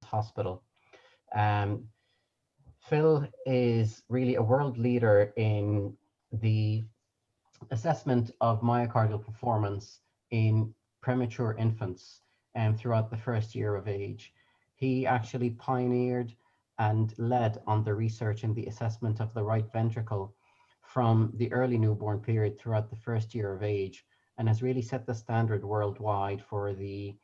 Hospital. Um, Phil is really a world leader in the assessment of myocardial performance in premature infants throughout the first year of age. He actually pioneered and led on the research in the assessment of the right ventricle from the early newborn period throughout the first year of age, and has really set the standard worldwide for the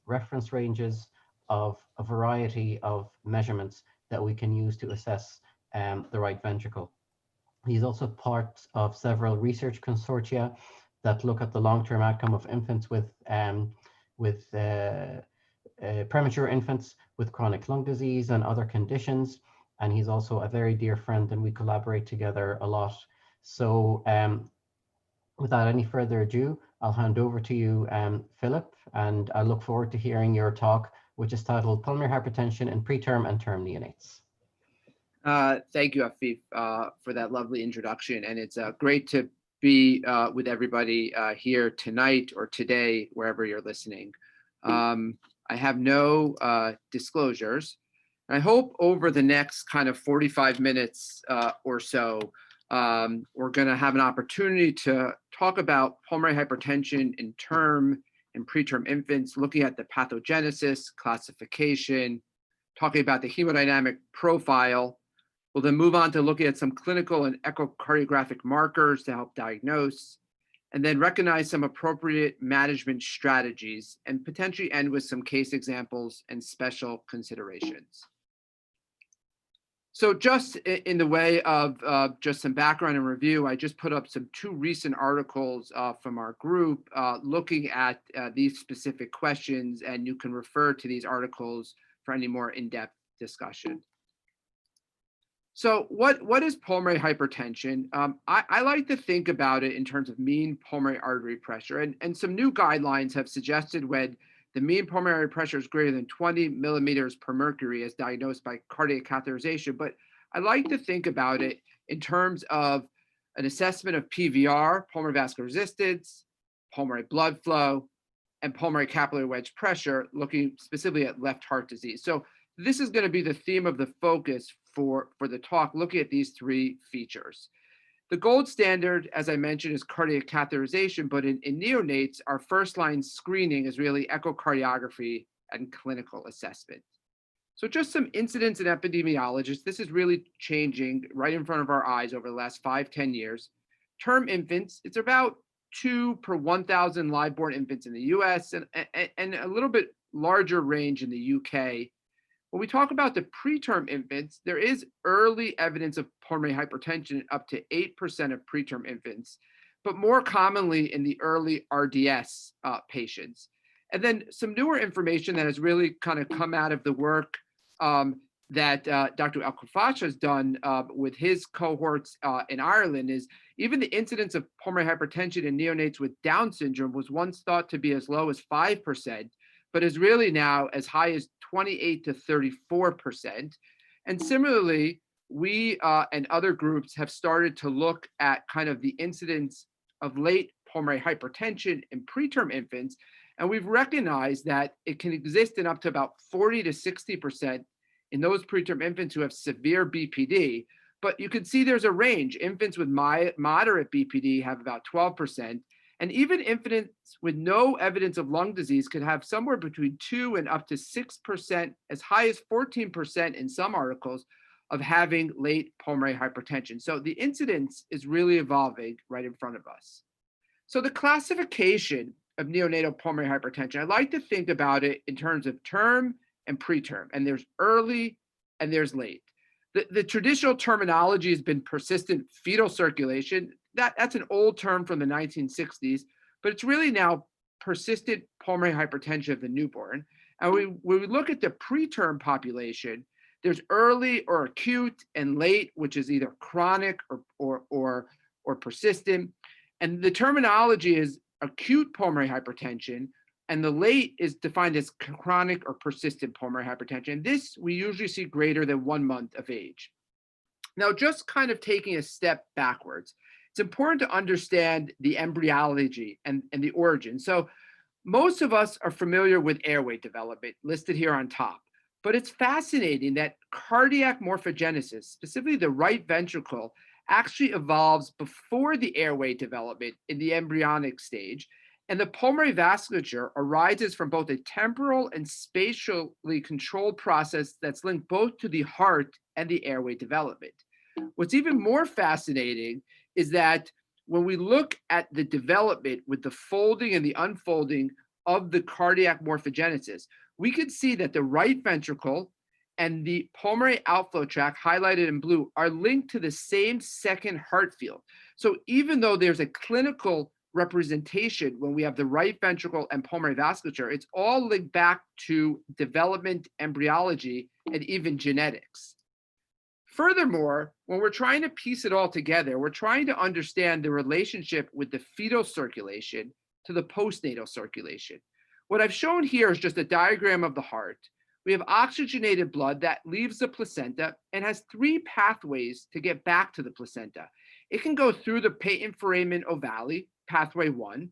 reference ranges of a variety of measurements that we can use to assess the right ventricle. He's also part of several research consortia that look at the long-term outcome of infants with premature infants with chronic lung disease and other conditions. And he's also a very dear friend, and we collaborate together a lot. So without any further ado, I'll hand over to you, Philip, and I look forward to hearing your talk, which is titled Pulmonary Hypertension in Preterm and Term Neonates. Thank you, Afif, for that lovely introduction. And it's great to be with everybody here tonight or today, wherever you're listening. I have no disclosures. I hope over the next kind of 45 minutes or so, we're going to have an opportunity to talk about pulmonary hypertension in term and preterm infants, looking at the pathogenesis, classification, talking about the hemodynamic profile. We'll then move on to looking at some clinical and echocardiographic markers to help diagnose, and then recognize some appropriate management strategies, and potentially end with some case examples and special considerations. So just in the way of just some background and review, I just put up two recent articles from our group looking at these specific questions, and you can refer to these articles for any more in-depth discussion. So what is pulmonary hypertension? I like to think about it in terms of mean pulmonary artery pressure, and some new guidelines have suggested when the mean pulmonary pressure is greater than 20 millimeters per mercury as diagnosed by cardiac catheterization. But I like to think about it in terms of an assessment of PVR, pulmonary vascular resistance, pulmonary blood flow, and pulmonary capillary wedge pressure, looking specifically at left heart disease. So this is going to be the theme of the focus for the talk, looking at these three features. The gold standard, as I mentioned, is cardiac catheterization, but in neonates, our first line screening is really echocardiography and clinical assessment. So just some incidence and epidemiologists, this is really changing right in front of our eyes over the last 5-10 years. Term infants, it's about 2 per 1,000 live-born infants in the US and a little bit larger range in the UK. When we talk about the preterm infants, there is early evidence of pulmonary hypertension in up to 8% of preterm infants, but more commonly in the early RDS patients. And then some newer information that has really kind of come out of the work that Dr. Al-Khafash has done with his cohorts in Ireland is even the incidence of pulmonary hypertension in neonates with Down syndrome was once thought to be as low as 5%, but is really now as high as 28 to 34%. And similarly, we and other groups have started to look at kind of the incidence of late pulmonary hypertension in preterm infants. And we've recognized that it can exist in up to about 40 to 60% in those preterm infants who have severe BPD. But you can see there's a range. Infants with moderate BPD have about 12%. And even infants with no evidence of lung disease could have somewhere between 2 and up to 6%, as high as 14% in some articles, of having late pulmonary hypertension. So the incidence is really evolving right in front of us. So the classification of neonatal pulmonary hypertension, I like to think about it in terms of term and preterm, and there's early and there's late. The traditional terminology has been persistent fetal circulation. That's an old term from the 1960s, but it's really now persistent pulmonary hypertension of the newborn. And when we look at the preterm population, there's early or acute and late, which is either chronic or persistent. And the terminology is acute pulmonary hypertension, and the late is defined as chronic or persistent pulmonary hypertension. This we usually see greater than 1 month of age. Now, just kind of taking a step backwards, it's important to understand the embryology and the origin. So most of us are familiar with airway development listed here on top, But it's fascinating that cardiac morphogenesis, specifically the right ventricle, actually evolves before the airway development in the embryonic stage. And the pulmonary vasculature arises from both a temporal and spatially controlled process that's linked both to the heart and the airway development. What's even more fascinating is that when we look at the development with the folding and the unfolding of the cardiac morphogenesis, we can see that the right ventricle and the pulmonary outflow tract, highlighted in blue, are linked to the same second heart field. So even though there's a clinical representation when we have the right ventricle and pulmonary vasculature, it's all linked back to development, embryology, and even genetics. Furthermore, when we're trying to piece it all together, we're trying to understand the relationship with the fetal circulation to the postnatal circulation. What I've shown here is just a diagram of the heart. We have oxygenated blood that leaves the placenta and has three pathways to get back to the placenta. It can go through the patent foramen ovale, pathway 1.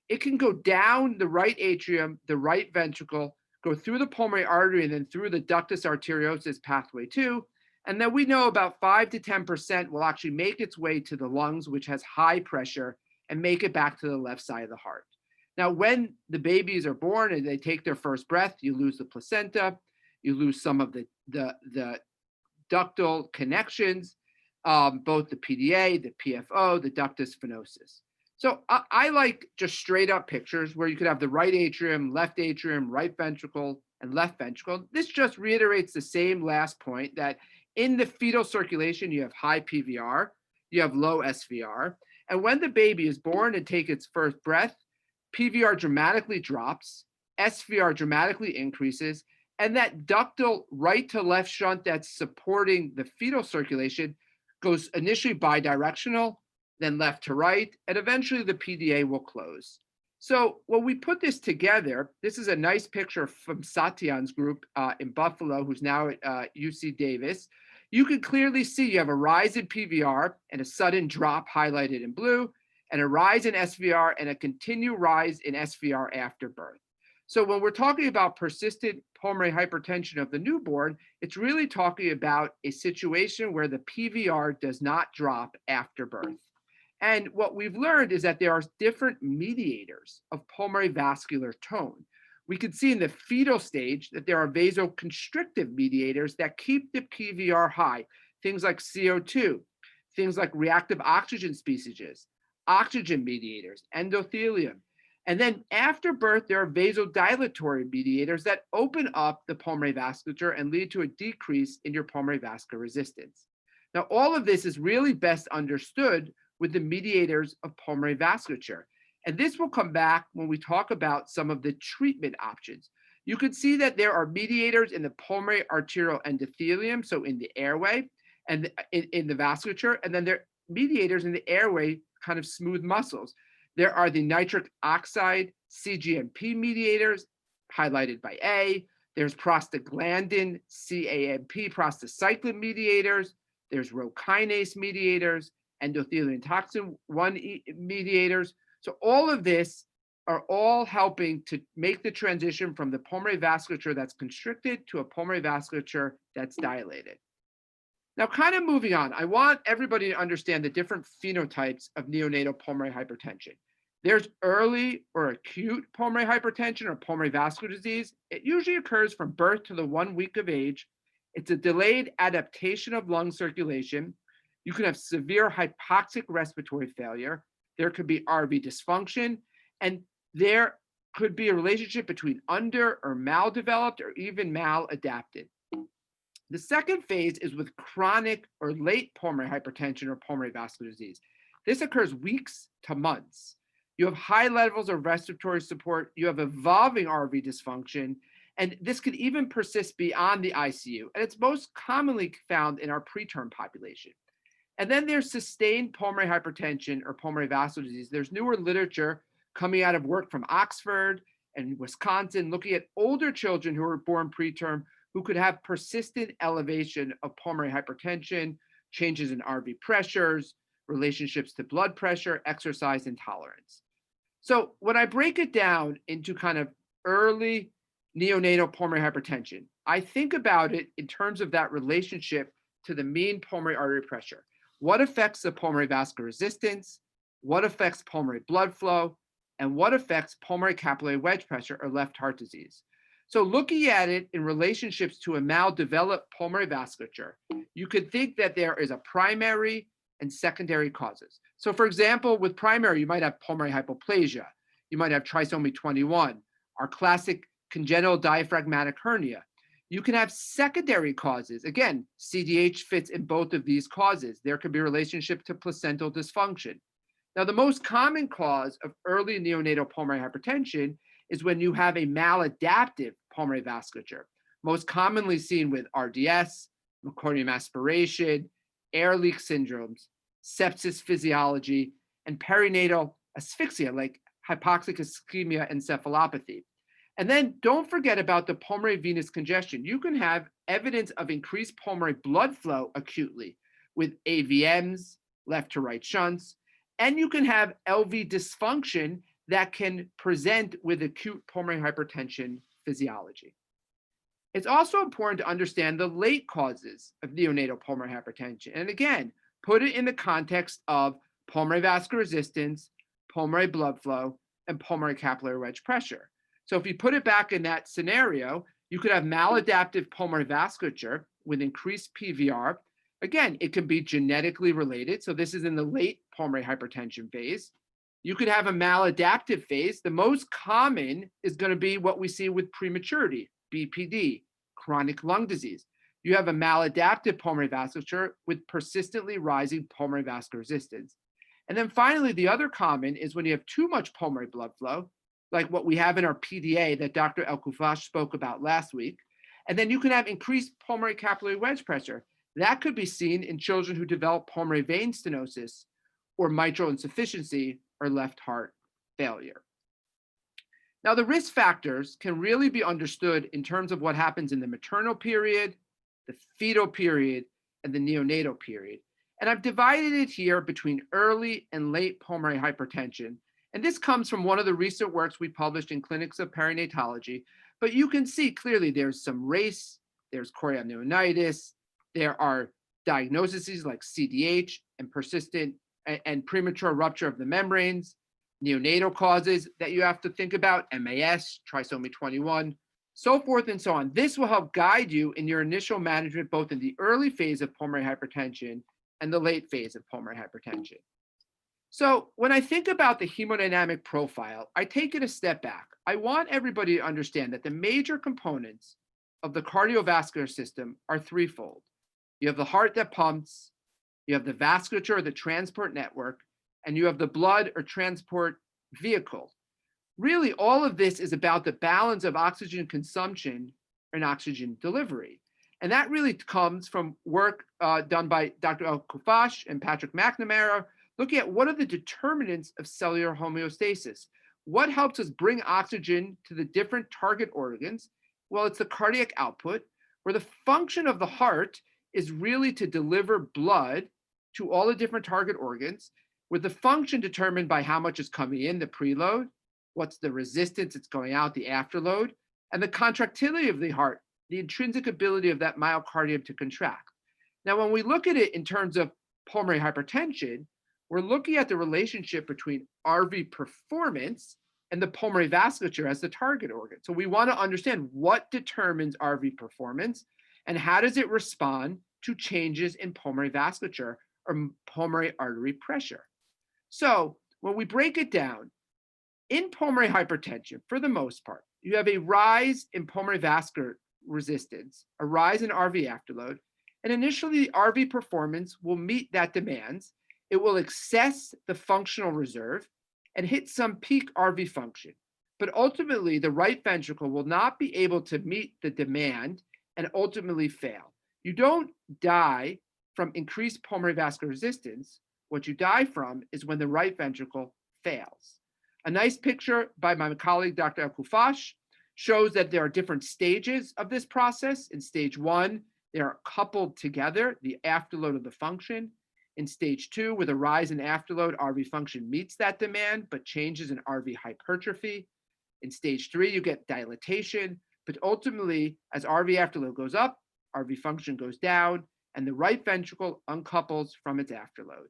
It can go down the right atrium, the right ventricle, go through the pulmonary artery, and then through the ductus arteriosus, pathway 2. And then we know about 5 to 10% will actually make its way to the lungs, which has high pressure, and make it back to the left side of the heart. Now, when the babies are born and they take their first breath, you lose the placenta, you lose some of the ductal connections, both the PDA, the PFO, the ductus venosus. So I like just straight up pictures where you could have the right atrium, right ventricle, and left ventricle. This just reiterates the same last point that in the fetal circulation, you have high PVR, you have low SVR. And when the baby is born and takes its first breath, PVR dramatically drops, SVR dramatically increases, and that ductal right to left shunt that's supporting the fetal circulation goes initially bidirectional, then left to right, and eventually the PDA will close. So when we put this together, this is a nice picture from Satyan's group in Buffalo, who's now at UC Davis. You can clearly see you have a rise in PVR and a sudden drop highlighted in blue, and a rise in SVR and a continued rise in SVR after birth. So when we're talking about persistent pulmonary hypertension of the newborn, it's really talking about a situation where the PVR does not drop after birth. And what we've learned is that there are different mediators of pulmonary vascular tone. We can see in the fetal stage that there are vasoconstrictive mediators that keep the PVR high, things like CO2, things like reactive oxygen species, oxygen mediators, endothelium. And then after birth, there are vasodilatory mediators that open up the pulmonary vasculature and lead to a decrease in your pulmonary vascular resistance. Now, all of this is really best understood with the mediators of pulmonary vasculature. And this will come back when we talk about some of the treatment options. You can see that there are mediators in the pulmonary arterial endothelium, so in the airway, and in the vasculature, and then there are mediators in the airway, kind of smooth muscles. There are the nitric oxide CGMP mediators, highlighted by A. There's prostaglandin CAMP, prostacyclin mediators. There's rho kinase mediators, endothelium toxin 1 mediators. So all of this are all helping to make the transition from the pulmonary vasculature that's constricted to a pulmonary vasculature that's dilated. Now, kind of moving on, I want everybody to understand the different phenotypes of neonatal pulmonary hypertension. There's early or acute pulmonary hypertension or pulmonary vascular disease. It usually occurs from birth to the 1 week of age. It's a delayed adaptation of lung circulation. You can have severe hypoxic respiratory failure. There could be RV dysfunction, and there could be a relationship between under or maldeveloped or even maladapted. The second phase is with chronic or late pulmonary hypertension or pulmonary vascular disease. This occurs weeks to months. You have high levels of respiratory support, you have evolving RV dysfunction, and this could even persist beyond the ICU. And it's most commonly found in our preterm population. And then there's sustained pulmonary hypertension or pulmonary vascular disease. There's newer literature coming out of work from Oxford and Wisconsin, looking at older children who were born preterm who could have persistent elevation of pulmonary hypertension, changes in RV pressures, relationships to blood pressure, exercise intolerance. So when I break it down into kind of early, neonatal pulmonary hypertension, I think about it in terms of that relationship to the mean pulmonary artery pressure. What affects the pulmonary vascular resistance? What affects pulmonary blood flow? And what affects pulmonary capillary wedge pressure or left heart disease? So looking at it in relationships to a maldeveloped pulmonary vasculature, you could think that there is a primary and secondary causes. So for example, with primary, you might have pulmonary hypoplasia. You might have trisomy 21, our classic congenital diaphragmatic hernia. You can have secondary causes. Again, CDH fits in both of these causes. There could be a relationship to placental dysfunction. Now, the most common cause of early neonatal pulmonary hypertension is when you have a maladaptive pulmonary vasculature, most commonly seen with RDS, meconium aspiration, air leak syndromes, sepsis physiology, and perinatal asphyxia like hypoxic ischemia encephalopathy. And then don't forget about the pulmonary venous congestion. You can have evidence of increased pulmonary blood flow acutely with AVMs, left to right shunts, and you can have LV dysfunction that can present with acute pulmonary hypertension physiology. It's also important to understand the late causes of neonatal pulmonary hypertension. And again, put it in the context of pulmonary vascular resistance, pulmonary blood flow, and pulmonary capillary wedge pressure. So if you put it back in that scenario, you could have maladaptive pulmonary vasculature with increased PVR. Again, it can be genetically related. So this is in the late pulmonary hypertension phase. You could have a maladaptive phase. The most common is going to be what we see with prematurity, BPD, chronic lung disease. You have a maladaptive pulmonary vasculature with persistently rising pulmonary vascular resistance. And then finally, the other common is when you have too much pulmonary blood flow, like what we have in our PDA that Dr. El-Koufash spoke about last week. And then you can have increased pulmonary capillary wedge pressure. That could be seen in children who develop pulmonary vein stenosis or mitral insufficiency or left heart failure. Now, the risk factors can really be understood in terms of what happens in the maternal period, the fetal period, and the neonatal period. And I've divided it here between early and late pulmonary hypertension. And this comes from one of the recent works we published in Clinics of Perinatology. But you can see clearly there's some race, there's chorioamnionitis, there are diagnoses like CDH and persistent and premature rupture of the membranes, neonatal causes that you have to think about, MAS, trisomy 21, so forth and so on. This will help guide you in your initial management, both in the early phase of pulmonary hypertension and the late phase of pulmonary hypertension. So when I think about the hemodynamic profile, I take it a step back. I want everybody to understand that the major components of the cardiovascular system are threefold. You have the heart that pumps, you have the vasculature or the transport network, and you have the blood or transport vehicle. Really, all of this is about the balance of oxygen consumption and oxygen delivery. And that really comes from work done by Dr. El-Koufash and Patrick McNamara, looking at what are the determinants of cellular homeostasis. What helps us bring oxygen to the different target organs? Well, it's the cardiac output, where the function of the heart is really to deliver blood to all the different target organs, with the function determined by how much is coming in, the preload, what's the resistance it's going out, the afterload, and the contractility of the heart, the intrinsic ability of that myocardium to contract. Now, when we look at it in terms of pulmonary hypertension, we're looking at the relationship between RV performance and the pulmonary vasculature as the target organ. So we want to understand what determines RV performance and how does it respond to changes in pulmonary vasculature or pulmonary artery pressure. So when we break it down, in pulmonary hypertension, for the most part, you have a rise in pulmonary vascular resistance, a rise in RV afterload, and initially the RV performance will meet that demands. It will access the functional reserve and hit some peak RV function. But ultimately, the right ventricle will not be able to meet the demand and ultimately fail. You don't die from increased pulmonary vascular resistance. What you die from is when the right ventricle fails. A nice picture by my colleague, Dr. El-Koufash, shows that there are different stages of this process. In stage 1, they are coupled together, the afterload of the function. In stage 2, with a rise in afterload, RV function meets that demand, but changes in RV hypertrophy. In stage 3, you get dilatation, But ultimately, as RV afterload goes up, RV function goes down, and the right ventricle uncouples from its afterload.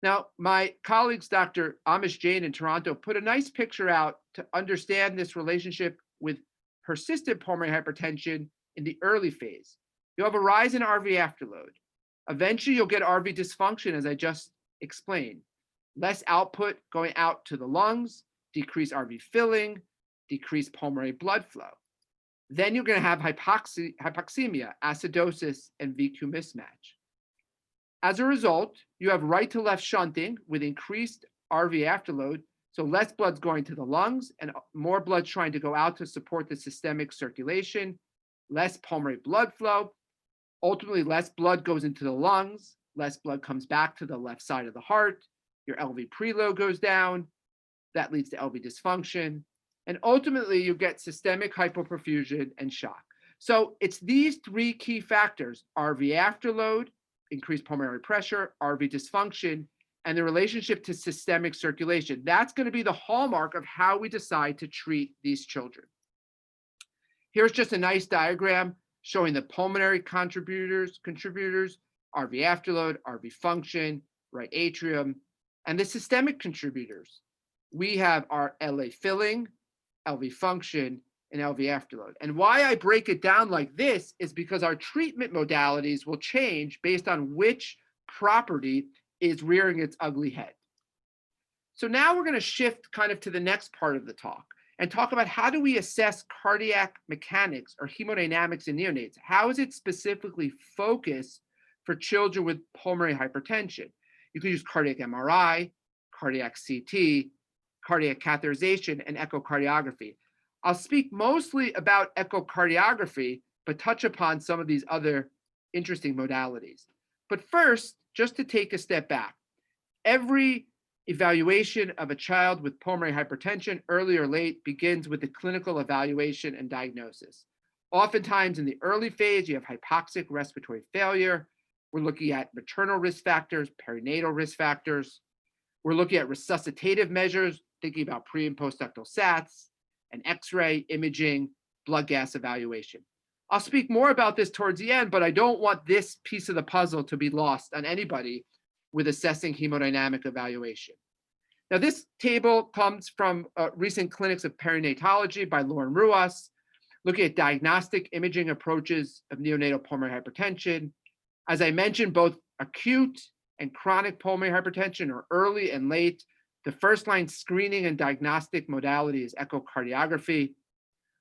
Now, my colleagues, Dr. Amish Jain in Toronto, put a nice picture out to understand this relationship with persistent pulmonary hypertension in the early phase. You'll have a rise in RV afterload. Eventually, you'll get RV dysfunction, as I just explained. Less output going out to the lungs, decreased RV filling, decreased pulmonary blood flow. Then you're going to have hypoxemia, acidosis, and VQ mismatch. As a result, you have right to left shunting with increased RV afterload, so less blood's going to the lungs and more blood trying to go out to support the systemic circulation, less pulmonary blood flow. Ultimately, less blood goes into the lungs, less blood comes back to the left side of the heart, your LV preload goes down, that leads to LV dysfunction, and ultimately you get systemic hypoperfusion and shock. So it's these three key factors: RV afterload, increased pulmonary pressure, RV dysfunction, and the relationship to systemic circulation. That's going to be the hallmark of how we decide to treat these children. Here's just a nice diagram showing the pulmonary contributors, RV afterload, RV function, right atrium, and the systemic contributors. We have our LA filling, LV function, and LV afterload. And why I break it down like this is because our treatment modalities will change based on which property is rearing its ugly head. So now we're going to shift kind of to the next part of the talk and talk about how do we assess cardiac mechanics or hemodynamics in neonates? How is it specifically focused for children with pulmonary hypertension? You can use cardiac MRI, cardiac CT, cardiac catheterization, and echocardiography. I'll speak mostly about echocardiography, but touch upon some of these other interesting modalities. But first, just to take a step back, every evaluation of a child with pulmonary hypertension, early or late, begins with the clinical evaluation and diagnosis. Oftentimes in the early phase, you have hypoxic respiratory failure. We're looking at maternal risk factors, perinatal risk factors. We're looking at resuscitative measures, thinking about pre and postductal SATs, and X-ray, imaging, blood gas evaluation. I'll speak more about this towards the end, but I don't want this piece of the puzzle to be lost on anybody with assessing hemodynamic evaluation. Now, this table comes from recent clinics of perinatology by Lauren Ruas, looking at diagnostic imaging approaches of neonatal pulmonary hypertension. As I mentioned, both acute and chronic pulmonary hypertension are early and late. The first line screening and diagnostic modality is echocardiography.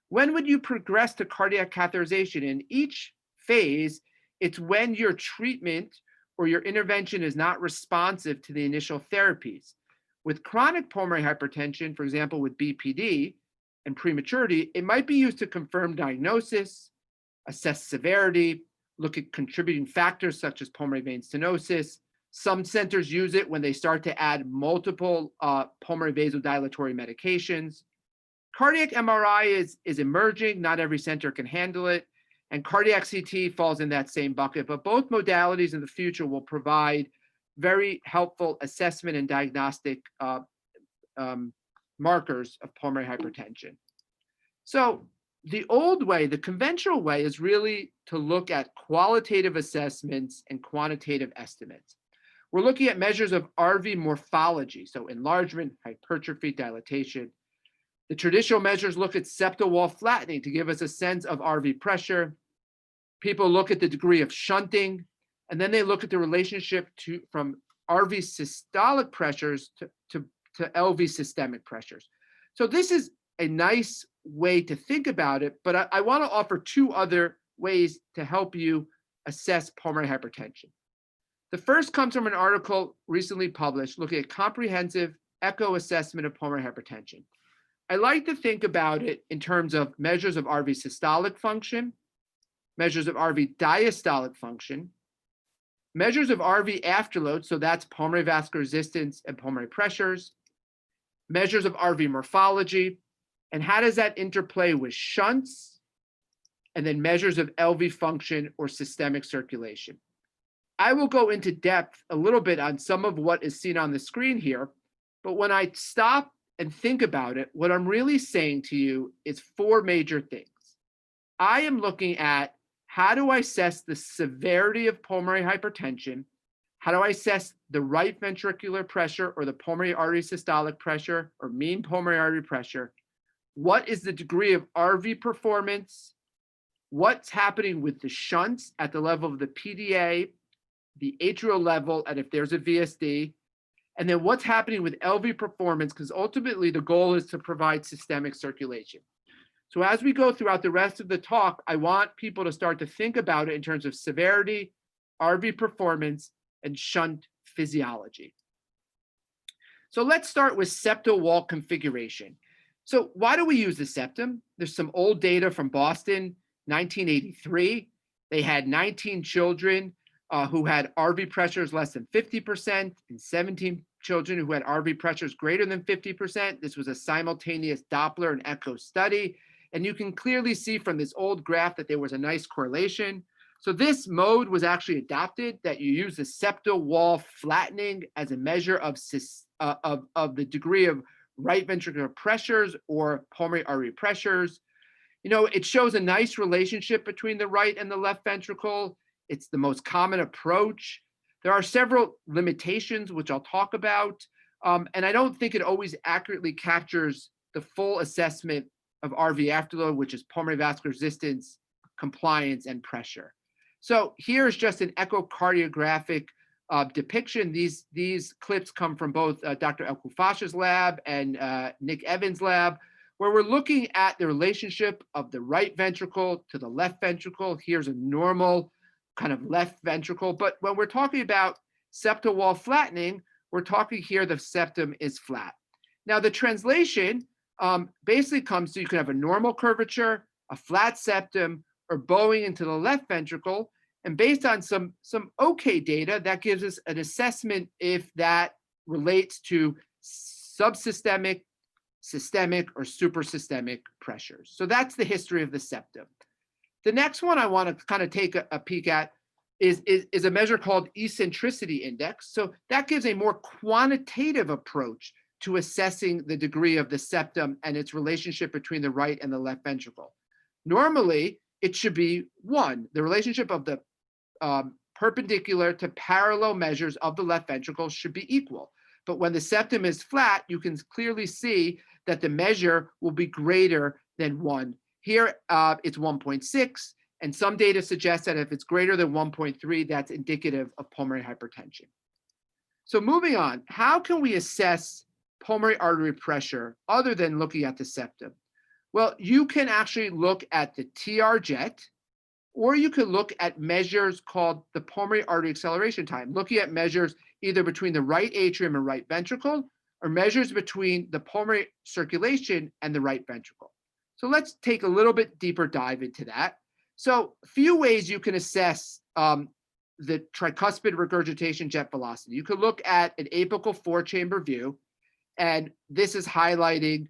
When would you progress to cardiac catheterization? In each phase, it's when your treatment or your intervention is not responsive to the initial therapies. With chronic pulmonary hypertension, for example, with BPD and prematurity, it might be used to confirm diagnosis, assess severity, look at contributing factors such as pulmonary vein stenosis. Some centers use it when they start to add multiple pulmonary vasodilatory medications. Cardiac MRI is emerging. Not every center can handle it. And cardiac CT falls in that same bucket. But both modalities in the future will provide very helpful assessment and diagnostic markers of pulmonary hypertension. So the old way, the conventional way, is really to look at qualitative assessments and quantitative estimates. We're looking at measures of RV morphology, so enlargement, hypertrophy, dilatation. The traditional measures look at septal wall flattening to give us a sense of RV pressure. People look at the degree of shunting, and then they look at the relationship from RV systolic pressures to LV systemic pressures. So this is a nice way to think about it, but I want to offer two other ways to help you assess pulmonary hypertension. The first comes from an article recently published looking at comprehensive echo assessment of pulmonary hypertension. I like to think about it in terms of measures of RV systolic function, measures of RV diastolic function, measures of RV afterload, so that's pulmonary vascular resistance and pulmonary pressures, measures of RV morphology, and how does that interplay with shunts, and then measures of LV function or systemic circulation. I will go into depth a little bit on some of what is seen on the screen here, but when I stop and think about it, what I'm really saying to you is four major things. I am looking at how do I assess the severity of pulmonary hypertension? How do I assess the right ventricular pressure or the pulmonary artery systolic pressure or mean pulmonary artery pressure? What is the degree of RV performance? What's happening with the shunts at the level of the PDA, the atrial level, and if there's a VSD? And then what's happening with LV performance? Because ultimately the goal is to provide systemic circulation. So as we go throughout the rest of the talk, I want people to start to think about it in terms of severity, RV performance, and shunt physiology. So let's start with septal wall configuration. So why do we use the septum? There's some old data from Boston, 1983. They had 19 children who had RV pressures less than 50% and 17 children who had RV pressures greater than 50%. This was a simultaneous Doppler and echo study. And you can clearly see from this old graph that there was a nice correlation. So this mode was actually adopted, that you use the septal wall flattening as a measure of the degree of right ventricular pressures or pulmonary artery pressures. You know, it shows a nice relationship between the right and the left ventricle. It's the most common approach. There are several limitations, which I'll talk about. And I don't think it always accurately captures the full assessment of RV afterload, which is pulmonary vascular resistance, compliance, and pressure. So here's just an echocardiographic depiction. These clips come from both Dr. El Kufash's lab and Nick Evans' lab, where we're looking at the relationship of the right ventricle to the left ventricle. Here's a normal kind of left ventricle. But when we're talking about septal wall flattening, we're talking here the septum is flat. Now the translation basically comes to you can have a normal curvature, a flat septum, or bowing into the left ventricle. And based on some okay data, that gives us an assessment if that relates to subsystemic, systemic, or suprasystemic pressures. So that's the history of the septum. The next one I want to kind of take a peek at is a measure called eccentricity index. So that gives a more quantitative approach to assessing the degree of the septum and its relationship between the right and the left ventricle. Normally, it should be 1. The relationship of the perpendicular to parallel measures of the left ventricle should be equal. But when the septum is flat, you can clearly see that the measure will be greater than 1. Here, it's 1.6, and some data suggest that if it's greater than 1.3, that's indicative of pulmonary hypertension. So moving on, how can we assess pulmonary artery pressure other than looking at the septum? Well, you can actually look at the TR jet, or you could look at measures called the pulmonary artery acceleration time, looking at measures either between the right atrium and right ventricle, or measures between the pulmonary circulation and the right ventricle. So let's take a little bit deeper dive into that. So a few ways you can assess the tricuspid regurgitation jet velocity. You could look at an apical 4-chamber view, and this is highlighting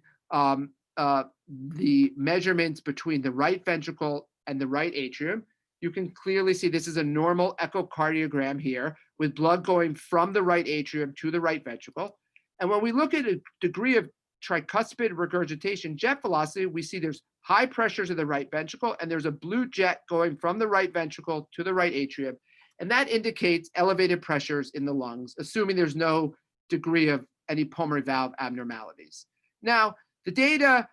the measurements between the right ventricle and the right atrium. You can clearly see this is a normal echocardiogram here with blood going from the right atrium to the right ventricle. And when we look at a degree of tricuspid regurgitation jet velocity, we see there's high pressures in the right ventricle and there's a blue jet going from the right ventricle to the right atrium. And that indicates elevated pressures in the lungs, assuming there's no degree of any pulmonary valve abnormalities. Now, the data,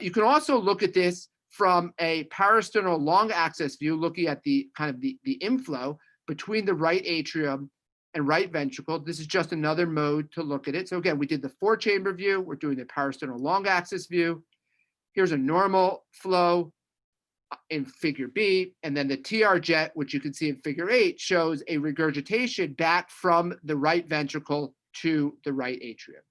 you can also look at this from a parasternal long axis view, looking at the kind of the inflow between the right atrium and right ventricle. This is just another mode to look at it. So again, we did the 4-chamber view. We're doing the parasternal long axis view. Here's a normal flow in figure B, and then the TR jet, which you can see in figure 8, shows a regurgitation back from the right ventricle to the right atrium.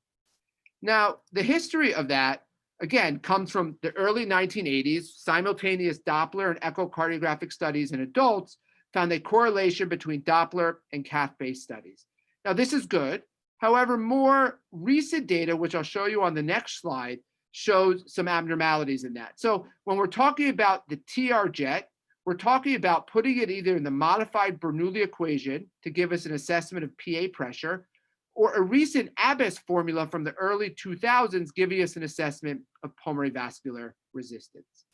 Now, the history of that, again, comes from the early 1980s. Simultaneous Doppler and echocardiographic studies in adults found a correlation between Doppler and cath-based studies. Now, this is good. However, more recent data, which I'll show you on the next slide, shows some abnormalities in that. So when we're talking about the TR jet, we're talking about putting it either in the modified Bernoulli equation to give us an assessment of PA pressure, or a recent Abbess formula from the early 2000s giving us an assessment of pulmonary vascular resistance.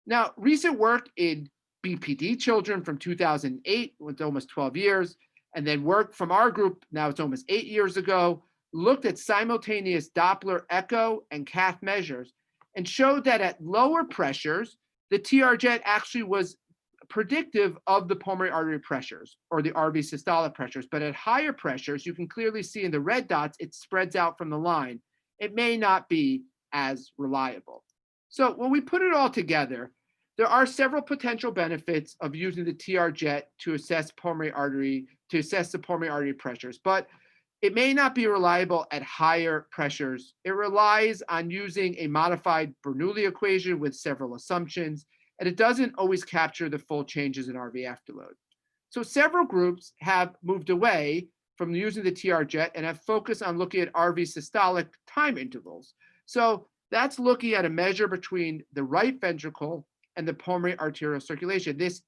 Now, recent work in BPD children from 2008, with almost 12 years, and then work from our group, now it's almost 8 years ago, looked at simultaneous Doppler echo and cath measures and showed that at lower pressures, the TR jet actually was predictive of the pulmonary artery pressures or the RV systolic pressures. But at higher pressures, you can clearly see in the red dots, it spreads out from the line. It may not be as reliable. So when we put it all together, there are several potential benefits of using the TR jet to assess the pulmonary artery pressures, but it may not be reliable at higher pressures. It relies on using a modified Bernoulli equation with several assumptions, and it doesn't always capture the full changes in RV afterload. So several groups have moved away from using the TR jet and have focused on looking at RV systolic time intervals. So that's looking at a measure between the right ventricle and the pulmonary arterial circulation. This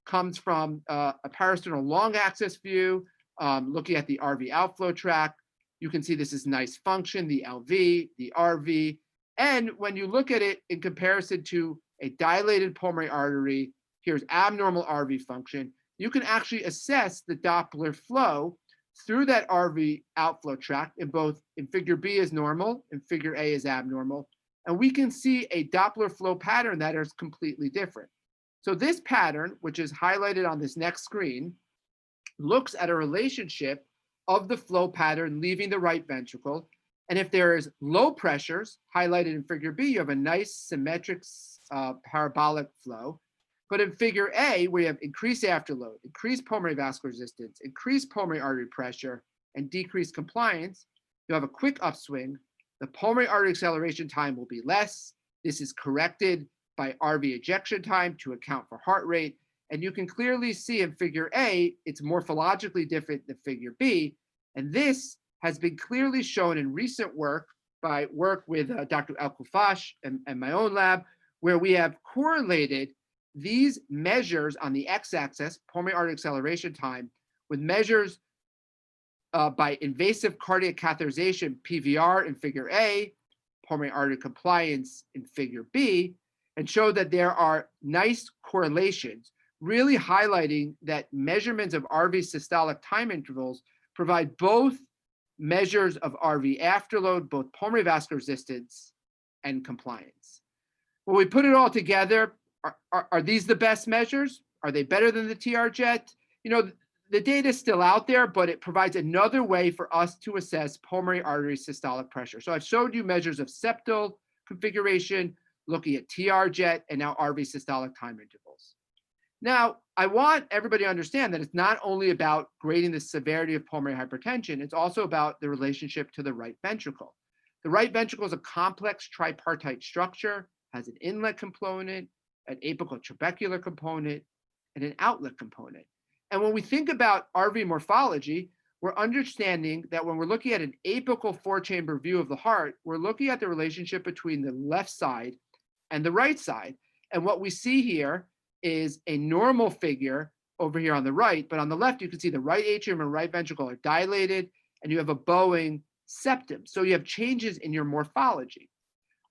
comes from a parasternal long axis view, looking at the RV outflow tract. You can see this is nice function, the LV, the RV. And when you look at it in comparison to a dilated pulmonary artery, here's abnormal RV function, you can actually assess the Doppler flow through that RV outflow tract in figure B is normal, and figure A is abnormal. And we can see a Doppler flow pattern that is completely different. So this pattern, which is highlighted on this next screen, looks at a relationship of the flow pattern leaving the right ventricle. And if there is low pressures, highlighted in figure B, you have a nice symmetric parabolic flow. But in figure A, where you have increased afterload, increased pulmonary vascular resistance, increased pulmonary artery pressure, and decreased compliance, you have a quick upswing. The pulmonary artery acceleration time will be less. This is corrected by RV ejection time to account for heart rate. And you can clearly see in figure A, it's morphologically different than figure B. And this has been clearly shown in recent work with Dr. El-Koufash and my own lab, where we have correlated these measures on the x-axis, pulmonary artery acceleration time, with measures by invasive cardiac catheterization, PVR in figure A, pulmonary artery compliance in figure B, and show that there are nice correlations, really highlighting that measurements of RV systolic time intervals provide both measures of RV afterload, both pulmonary vascular resistance and compliance. When we put it all together, are these the best measures? Are they better than the TR jet? The data is still out there, but it provides another way for us to assess pulmonary artery systolic pressure. So I've showed you measures of septal configuration, looking at TR jet, and now RV systolic time intervals. Now, I want everybody to understand that it's not only about grading the severity of pulmonary hypertension, it's also about the relationship to the right ventricle. The right ventricle is a complex tripartite structure, has an inlet component, an apical trabecular component, and an outlet component. And when we think about RV morphology, we're understanding that when we're looking at an apical four-chamber view of the heart, we're looking at the relationship between the left side and the right side. And what we see here is a normal figure over here on the right, but on the left, you can see the right atrium and right ventricle are dilated, and you have a bowing septum. So you have changes in your morphology.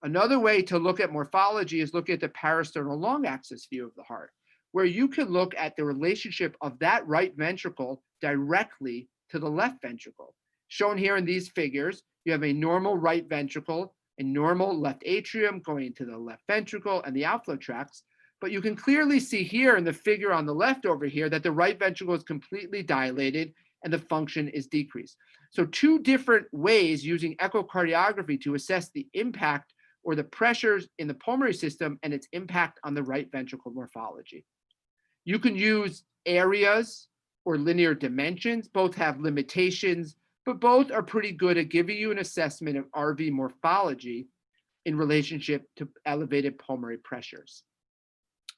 Another way to look at morphology is look at the parasternal long axis view of the heart, where you can look at the relationship of that right ventricle directly to the left ventricle. Shown here in these figures, you have a normal right ventricle, a normal left atrium going into the left ventricle and the outflow tracts. But you can clearly see here in the figure on the left over here that the right ventricle is completely dilated and the function is decreased. So two different ways using echocardiography to assess the impact or the pressures in the pulmonary system and its impact on the right ventricle morphology. You can use areas or linear dimensions. Both have limitations, but both are pretty good at giving you an assessment of RV morphology in relationship to elevated pulmonary pressures.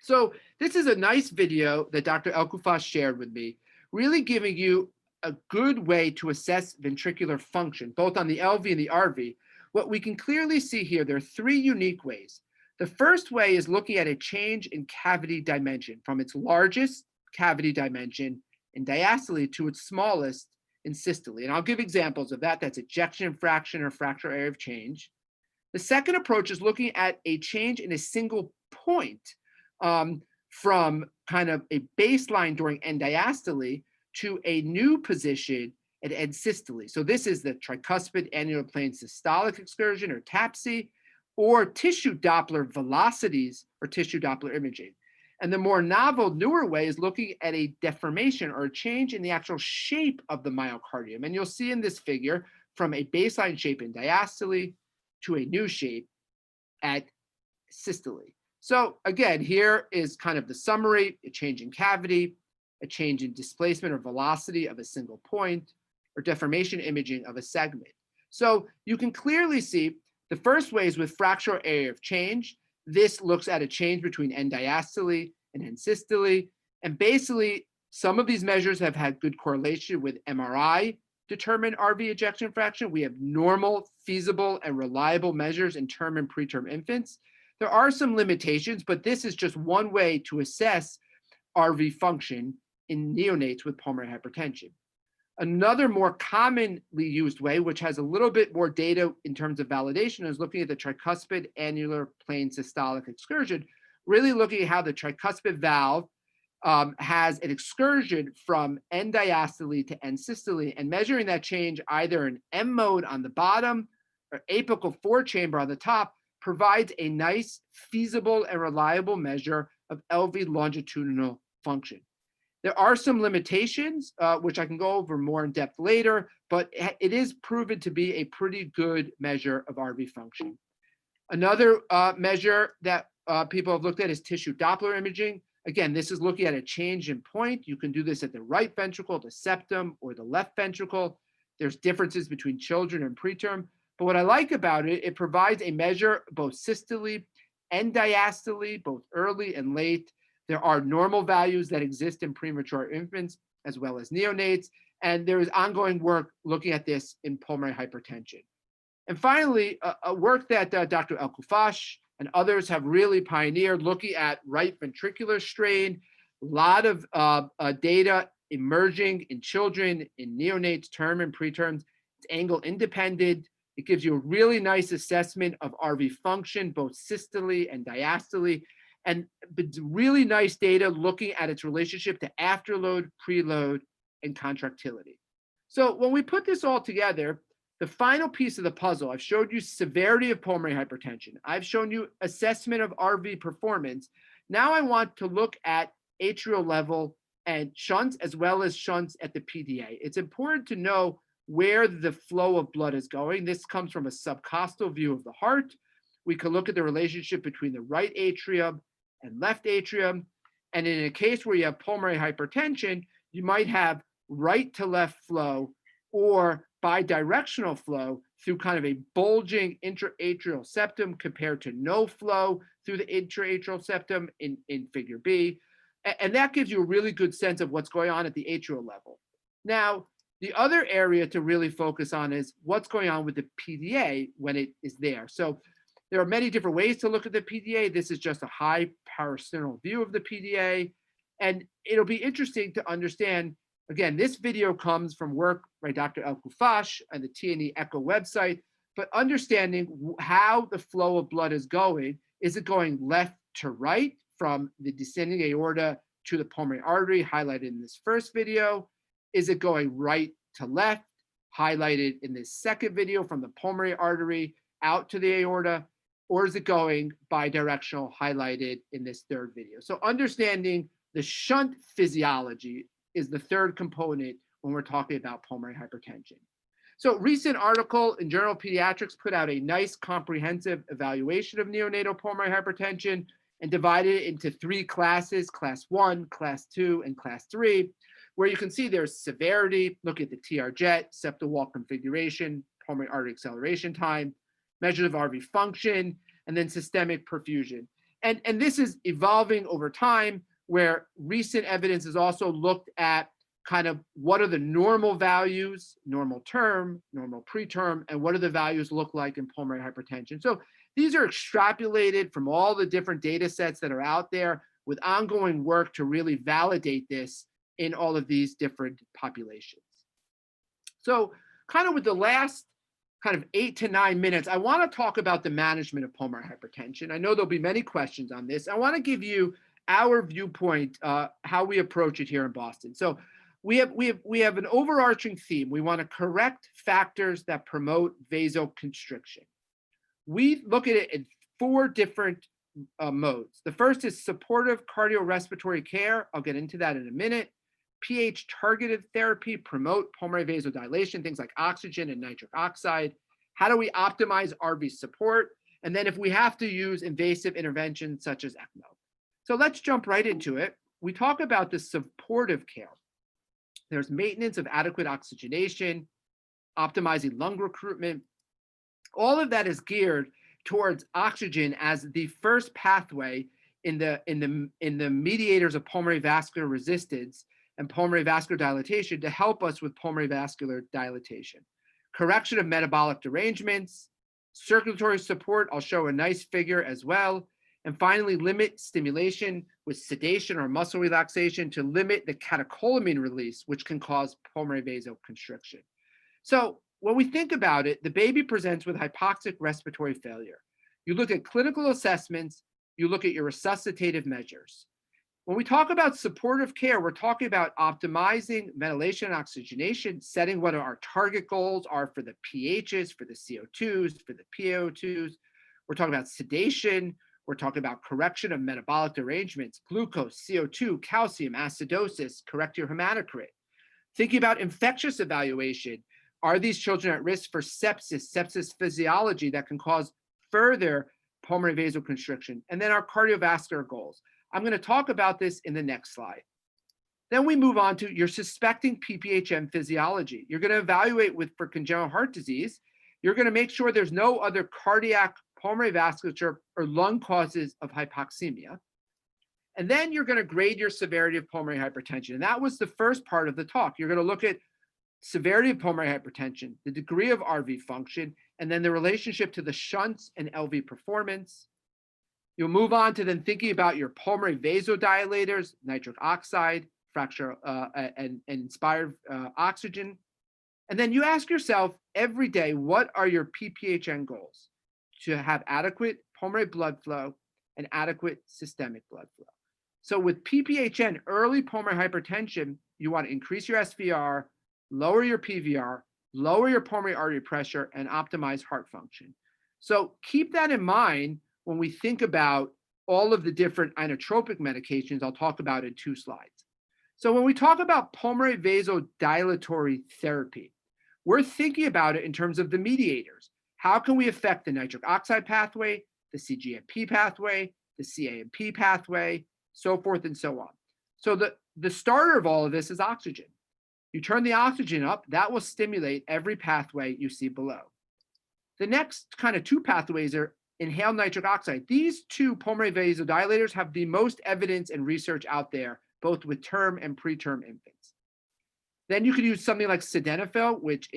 So this is a nice video that Dr. El-Koufash shared with me, really giving you a good way to assess ventricular function, both on the LV and the RV. What we can clearly see here, there are three unique ways. The first way is looking at a change in cavity dimension from its largest cavity dimension in diastole to its smallest in systole. And I'll give examples of that. That's ejection fraction or fractional area of change. The second approach is looking at a change in a single point from kind of a baseline during end diastole to a new position at end systole. So this is the tricuspid annular plane systolic excursion, or TAPSE, or tissue Doppler velocities, or tissue Doppler imaging. And the more novel, newer way is looking at a deformation or a change in the actual shape of the myocardium. And you'll see in this figure from a baseline shape in diastole to a new shape at systole. So again, here is kind of the summary: a change in cavity, a change in displacement or velocity of a single point, or deformation imaging of a segment. So you can clearly see the first way is with fractional area of change. This looks at a change between end diastole and end systole. And basically, some of these measures have had good correlation with MRI determined RV ejection fraction. We have normal, feasible, and reliable measures in term and preterm infants. There are some limitations, but this is just one way to assess RV function in neonates with pulmonary hypertension. Another more commonly used way, which has a little bit more data in terms of validation, is looking at the tricuspid annular plane systolic excursion, really looking at how the tricuspid valve has an excursion from end diastole to end systole, and measuring that change either in M mode on the bottom or apical four-chamber on the top provides a nice, feasible, and reliable measure of LV longitudinal function. There are some limitations, which I can go over more in depth later, but it is proven to be a pretty good measure of RV function. Another measure that people have looked at is tissue Doppler imaging. Again, this is looking at a change in point. You can do this at the right ventricle, the septum, or the left ventricle. There's differences between children and preterm. But what I like about it, it provides a measure both systole and diastole, both early and late. There are normal values that exist in premature infants as well as neonates, and there is ongoing work looking at this in pulmonary hypertension. And finally, a work that Dr. El-Kufash and others have really pioneered, looking at right ventricular strain. A lot of data emerging in children, in neonates, term and preterms. It's angle independent. It gives you a really nice assessment of RV function, both systole and diastole, and really nice data looking at its relationship to afterload, preload, and contractility. So when we put this all together, the final piece of the puzzle, I've showed you severity of pulmonary hypertension. I've shown you assessment of RV performance. Now I want to look at atrial level and shunts, as well as shunts at the PDA. It's important to know where the flow of blood is going. This comes from a subcostal view of the heart. We can look at the relationship between the right atrium and left atrium. And in a case where you have pulmonary hypertension, you might have right to left flow or bidirectional flow through kind of a bulging intraatrial septum compared to no flow through the intraatrial septum in figure B. And that gives you a really good sense of what's going on at the atrial level. Now, the other area to really focus on is what's going on with the PDA when it is there. So there are many different ways to look at the PDA. This is just a high parasternal view of the PDA. And it'll be interesting to understand, again, this video comes from work by Dr. El-Kufash and the T&E Echo website, but understanding how the flow of blood is going. Is it going left to right from the descending aorta to the pulmonary artery, highlighted in this first video? Is it going right to left, highlighted in this second video, from the pulmonary artery out to the aorta? Or is it going bidirectional, highlighted in this third video? So understanding the shunt physiology is the third component when we're talking about pulmonary hypertension. So recent article in Journal of Pediatrics put out a nice comprehensive evaluation of neonatal pulmonary hypertension and divided it into three classes: class 1, class 2, and class 3, where you can see there's severity, look at the TR jet, septal wall configuration, pulmonary artery acceleration time, measures of RV function, and then systemic perfusion. And this is evolving over time, where recent evidence has also looked at kind of what are the normal values, normal term, normal preterm, and what do the values look like in pulmonary hypertension. So these are extrapolated from all the different data sets that are out there, with ongoing work to really validate this in all of these different populations. So kind of with the last kind of 8 to 9 minutes, I want to talk about the management of pulmonary hypertension. I know there'll be many questions on this. I want to give you our viewpoint, how we approach it here in Boston. So we have an overarching theme. We want to correct factors that promote vasoconstriction. We look at it in 4 different modes. The first is supportive cardiorespiratory care. I'll get into that in a minute. pH targeted therapy, promote pulmonary vasodilation, things like oxygen and nitric oxide. How do we optimize RV support? And then if we have to use invasive interventions such as ECMO. So let's jump right into it. We talk about the supportive care. There's maintenance of adequate oxygenation, optimizing lung recruitment. All of that is geared towards oxygen as the first pathway in the mediators of pulmonary vascular resistance and pulmonary vascular dilatation to help us with pulmonary vascular dilatation. Correction of metabolic derangements, circulatory support, I'll show a nice figure as well. And finally, limit stimulation with sedation or muscle relaxation to limit the catecholamine release, which can cause pulmonary vasoconstriction. So when we think about it, the baby presents with hypoxic respiratory failure. You look at clinical assessments, you look at your resuscitative measures. When we talk about supportive care, we're talking about optimizing ventilation and oxygenation, setting what our target goals are for the pHs, for the CO2s, for the PaO2s. We're talking about sedation. We're talking about correction of metabolic derangements, glucose, CO2, calcium, acidosis, correct your hematocrit. Thinking about infectious evaluation. Are these children at risk for sepsis physiology that can cause further pulmonary vasoconstriction? And then our cardiovascular goals. I'm going to talk about this in the next slide. Then we move on to you're suspecting PPHN physiology. You're going to evaluate for congenital heart disease. You're going to make sure there's no other cardiac, pulmonary vasculature, or lung causes of hypoxemia. And then you're going to grade your severity of pulmonary hypertension. And that was the first part of the talk. You're going to look at severity of pulmonary hypertension, the degree of RV function, and then the relationship to the shunts and LV performance. You'll move on to then thinking about your pulmonary vasodilators, nitric oxide, fracture and inspired oxygen. And then you ask yourself every day, what are your PPHN goals? To have adequate pulmonary blood flow and adequate systemic blood flow. So with PPHN, early pulmonary hypertension, you want to increase your SVR, lower your PVR, lower your pulmonary artery pressure, and optimize heart function. So keep that in mind when we think about all of the different inotropic medications I'll talk about in 2 slides. So when we talk about pulmonary vasodilatory therapy, we're thinking about it in terms of the mediators. How can we affect the nitric oxide pathway, the cGMP pathway, the cAMP pathway, so forth and so on. So the starter of all of this is oxygen. You turn the oxygen up, that will stimulate every pathway you see below. The next kind of 2 pathways are inhaled nitric oxide. These 2 pulmonary vasodilators have the most evidence and research out there, both with term and preterm infants. Then you could use something like sildenafil, which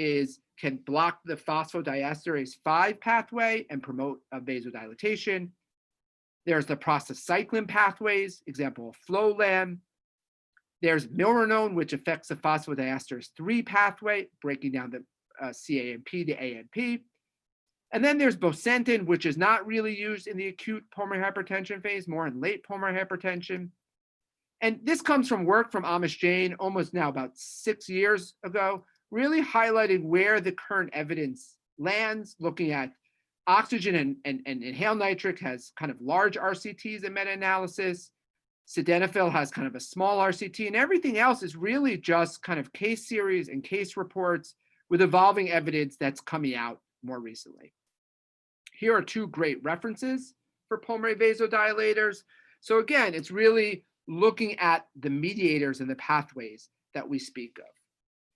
can block the phosphodiesterase 5 pathway and promote vasodilatation. There's the prostacyclin pathways, example of Flolam. There's milrinone, which affects the phosphodiesterase 3 pathway, breaking down the cAMP to AMP. And then there's bosentan, which is not really used in the acute pulmonary hypertension phase, more in late pulmonary hypertension. And this comes from work from Amish Jain, almost now about 6 years ago, really highlighting where the current evidence lands, looking at oxygen and inhaled nitric has kind of large RCTs in meta-analysis. Sildenafil has kind of a small RCT, and everything else is really just kind of case series and case reports with evolving evidence that's coming out more recently. Here are 2 great references for pulmonary vasodilators. So again, it's really looking at the mediators and the pathways that we speak of.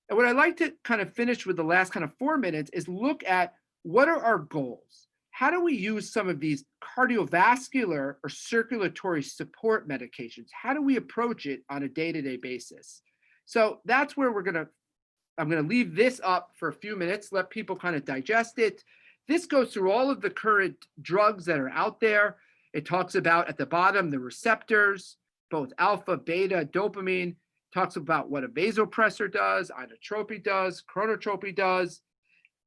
And what I'd like to kind of finish with the last kind of 4 minutes is look at what are our goals? How do we use some of these cardiovascular or circulatory support medications? How do we approach it on a day-to-day basis? So that's where I'm going to leave this up for a few minutes, let people kind of digest it. This goes through all of the current drugs that are out there. It talks about at the bottom, the receptors, both alpha, beta, dopamine, talks about what a vasopressor does, inotropy does, chronotropy does.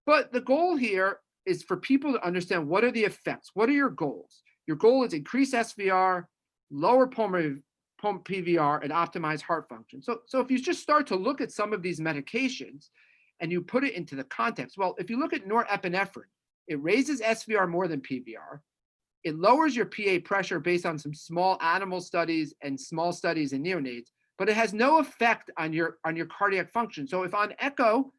But the goal here is for people to understand what are the effects? What are your goals? Your goal is increase SVR, lower pulmonary PVR, and optimize heart function. So if you just start to look at some of these medications and you put it into the context, well, if you look at norepinephrine, it raises SVR more than PVR. It lowers your PA pressure based on some small animal studies and small studies in neonates, but it has no effect on your cardiac function. So if on echo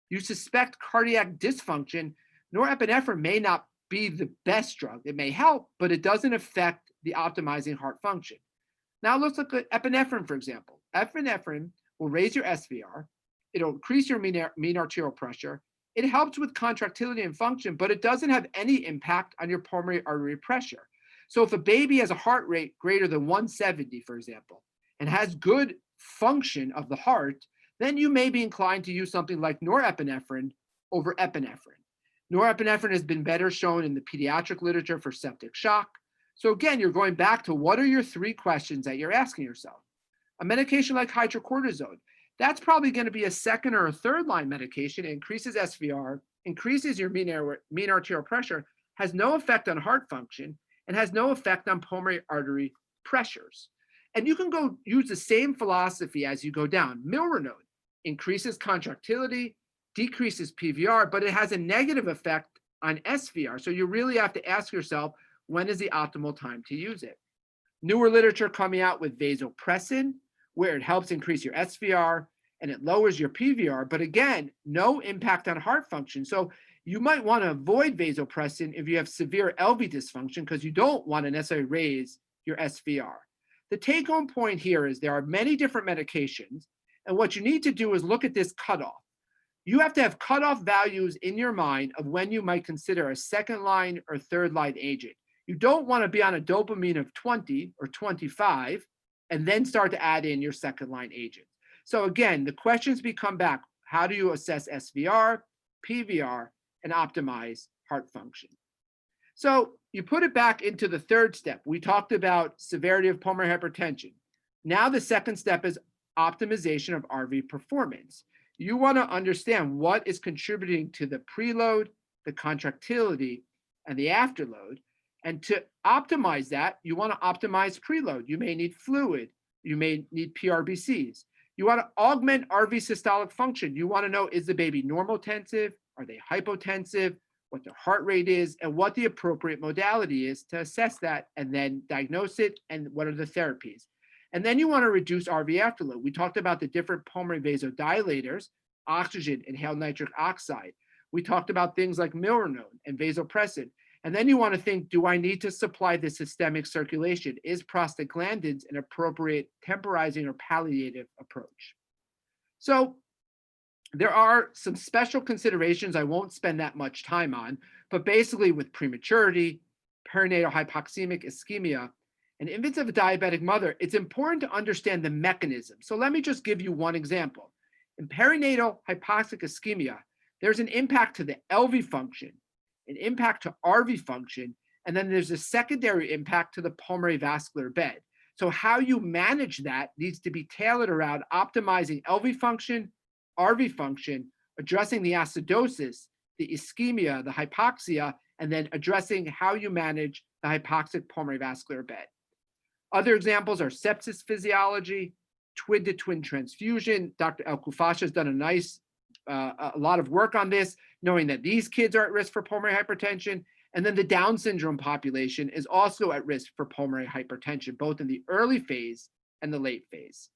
you suspect cardiac dysfunction, norepinephrine may not be the best drug. It may help, but it doesn't affect the optimizing heart function. Now let's look at epinephrine, for example. Epinephrine will raise your SVR. It'll increase your mean arterial pressure. It helps with contractility and function, but it doesn't have any impact on your pulmonary artery pressure. So if a baby has a heart rate greater than 170, for example, and has good function of the heart, then you may be inclined to use something like norepinephrine over epinephrine. Norepinephrine has been better shown in the pediatric literature for septic shock. So again, you're going back to what are your three questions that you're asking yourself? A medication like hydrocortisone, that's probably going to be a second or a third line medication. It increases SVR, increases your mean arterial pressure, has no effect on heart function, and has no effect on pulmonary artery pressures. And you can go use the same philosophy as you go down. Milrinone increases contractility, decreases PVR, but it has a negative effect on SVR. So you really have to ask yourself, when is the optimal time to use it? Newer literature coming out with vasopressin, where it helps increase your SVR and it lowers your PVR, but again, no impact on heart function. So you might want to avoid vasopressin if you have severe LV dysfunction because you don't want to necessarily raise your SVR. The take-home point here is there are many different medications, and what you need to do is look at this cutoff. You have to have cutoff values in your mind of when you might consider a second line or third line agent. You don't want to be on a dopamine of 20 or 25 and then start to add in your second line agent. So again, the questions become back, how do you assess SVR, PVR, and optimize heart function? So you put it back into the third step. We talked about severity of pulmonary hypertension. Now the second step is optimization of RV performance. You want to understand what is contributing to the preload, the contractility, and the afterload. And to optimize that, you want to optimize preload. You may need fluid. You may need PRBCs. You want to augment RV systolic function. You want to know, is the baby normotensive? Are they hypotensive? What their heart rate is, and what the appropriate modality is to assess that and then diagnose it, and what are the therapies. And then you want to reduce RV afterload. We talked about the different pulmonary vasodilators, oxygen, inhaled nitric oxide. We talked about things like milrinone and vasopressin. And then you want to think, do I need to supply the systemic circulation? Is prostaglandins an appropriate temporizing or palliative approach? So there are some special considerations I won't spend that much time on, but basically with prematurity, perinatal hypoxemic ischemia, and infants of a diabetic mother, it's important to understand the mechanism. So let me just give you one example. In perinatal hypoxic ischemia, there's an impact to the LV function, an impact to RV function, and then there's a secondary impact to the pulmonary vascular bed. So how you manage that needs to be tailored around optimizing LV function, RV function, addressing the acidosis, the ischemia, the hypoxia, and then addressing how you manage the hypoxic pulmonary vascular bed. Other examples are sepsis physiology, twin-to-twin transfusion. Dr. El-Kufasha has done a lot of work on this, knowing that these kids are at risk for pulmonary hypertension. And then the Down syndrome population is also at risk for pulmonary hypertension, both in the early phase and the late phase.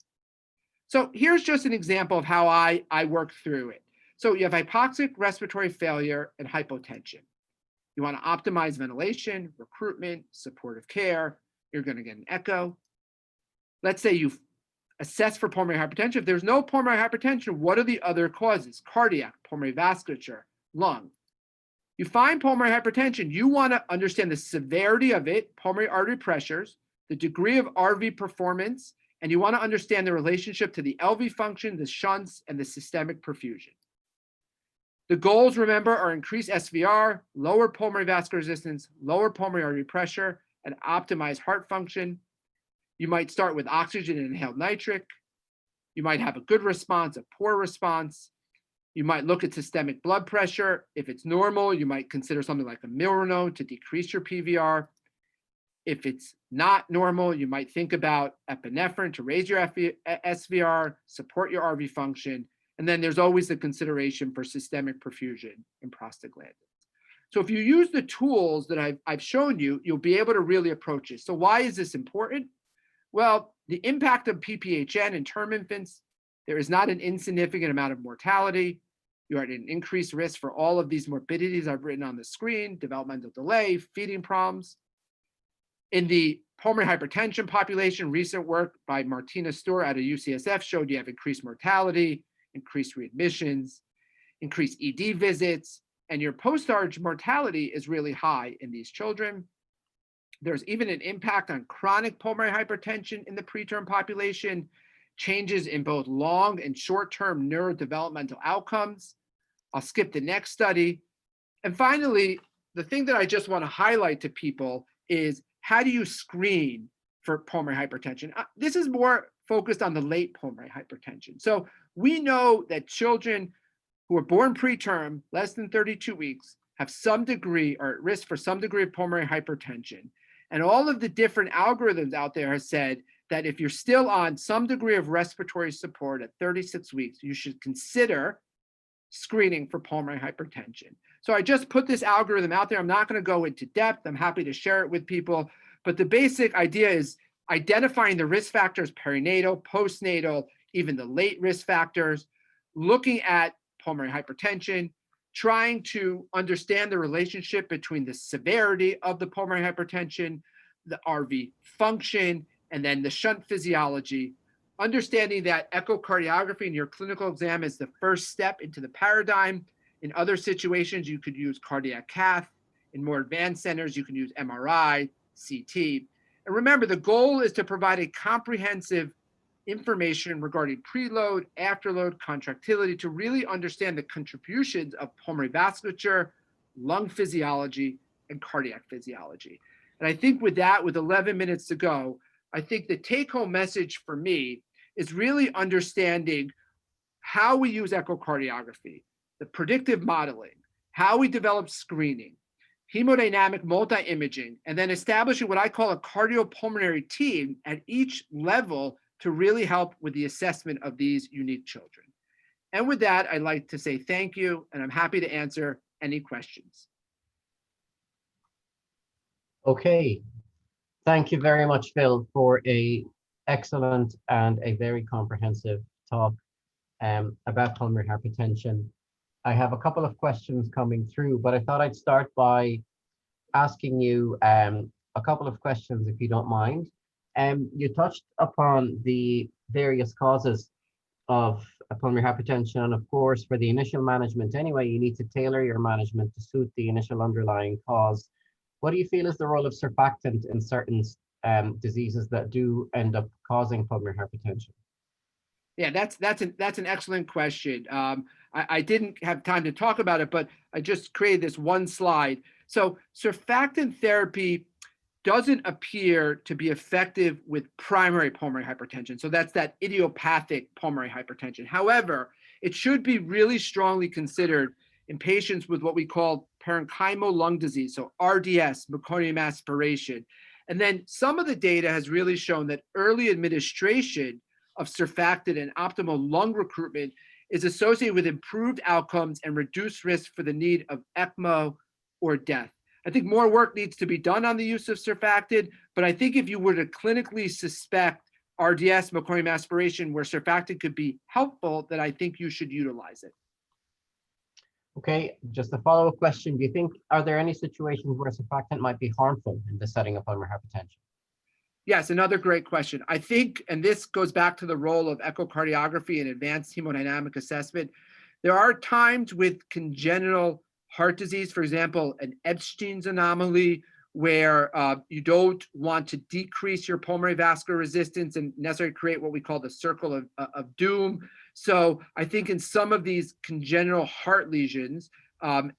So here's just an example of how I work through it. So you have hypoxic respiratory failure and hypotension. You want to optimize ventilation, recruitment, supportive care. You're going to get an echo. Let's say you've assessed for pulmonary hypertension. If there's no pulmonary hypertension, what are the other causes? Cardiac, pulmonary vasculature, lung. You find pulmonary hypertension, you want to understand the severity of it, pulmonary artery pressures, the degree of RV performance, and you want to understand the relationship to the LV function, the shunts, and the systemic perfusion. The goals, remember, are increase SVR, lower pulmonary vascular resistance, lower pulmonary artery pressure, and optimize heart function. You might start with oxygen and inhaled nitric. You might have a good response, a poor response. You might look at systemic blood pressure. If it's normal, you might consider something like a milrinone to decrease your PVR. If it's not normal, you might think about epinephrine to raise your SVR, support your RV function. And then there's always the consideration for systemic perfusion and prostaglandins. So if you use the tools that I've shown you, you'll be able to really approach it. So why is this important? Well, the impact of PPHN in term infants, there is not an insignificant amount of mortality. You are at an increased risk for all of these morbidities I've written on the screen, developmental delay, feeding problems. In the pulmonary hypertension population, recent work by Martina Storr out of UCSF showed you have increased mortality, increased readmissions, increased ED visits, and your post-ARDS mortality is really high in these children. There's even an impact on chronic pulmonary hypertension in the preterm population, changes in both long and short-term neurodevelopmental outcomes. I'll skip the next study. And finally, the thing that I just want to highlight to people is how do you screen for pulmonary hypertension? This is more focused on the late pulmonary hypertension. So we know that children who are born preterm, less than 32 weeks, have some degree or at risk for some degree of pulmonary hypertension. And all of the different algorithms out there have said that if you're still on some degree of respiratory support at 36 weeks, you should consider screening for pulmonary hypertension. So I just put this algorithm out there. I'm not going to go into depth. I'm happy to share it with people. But the basic idea is identifying the risk factors, perinatal, postnatal, even the late risk factors, looking at pulmonary hypertension, trying to understand the relationship between the severity of the pulmonary hypertension, the RV function, and then the shunt physiology, understanding that echocardiography in your clinical exam is the first step into the paradigm. In other situations, you could use cardiac cath. In more advanced centers, you can use MRI, CT. And remember, the goal is to provide a comprehensive information regarding preload, afterload, contractility to really understand the contributions of pulmonary vasculature, lung physiology, and cardiac physiology. And I think with that, with 11 minutes to go, I think the take-home message for me is really understanding how we use echocardiography, the predictive modeling, how we develop screening, hemodynamic multi-imaging, and then establishing what I call a cardiopulmonary team at each level to really help with the assessment of these unique children. And with that, I'd like to say thank you, and I'm happy to answer any questions. Okay, thank you very much, Phil, for a excellent and a very comprehensive talk about pulmonary hypertension. I have a couple of questions coming through, but I thought I'd start by asking you a couple of questions, if you don't mind. You touched upon the various causes of pulmonary hypertension, and of course, for the initial management anyway, you need to tailor your management to suit the initial underlying cause. What do you feel is the role of surfactant in certain diseases that do end up causing pulmonary hypertension? Yeah, that's an excellent question. I didn't have time to talk about it, but I just created this one slide. So surfactant therapy doesn't appear to be effective with primary pulmonary hypertension. So that's that idiopathic pulmonary hypertension. However, it should be really strongly considered in patients with what we call parenchymal lung disease, so RDS, meconium aspiration. And then some of the data has really shown that early administration of surfactant and optimal lung recruitment is associated with improved outcomes and reduced risk for the need of ECMO or death. I think more work needs to be done on the use of surfactant, but I think if you were to clinically suspect RDS, meconium aspiration, where surfactant could be helpful, then I think you should utilize it. Okay, just a follow-up question. Do you think, are there any situations where surfactant might be harmful in the setting of pulmonary hypertension? Yes, another great question. I think, and this goes back to the role of echocardiography and advanced hemodynamic assessment, there are times with congenital heart disease, for example, an Epstein's anomaly, where you don't want to decrease your pulmonary vascular resistance and necessarily create what we call the circle of doom. So I think in some of these congenital heart lesions,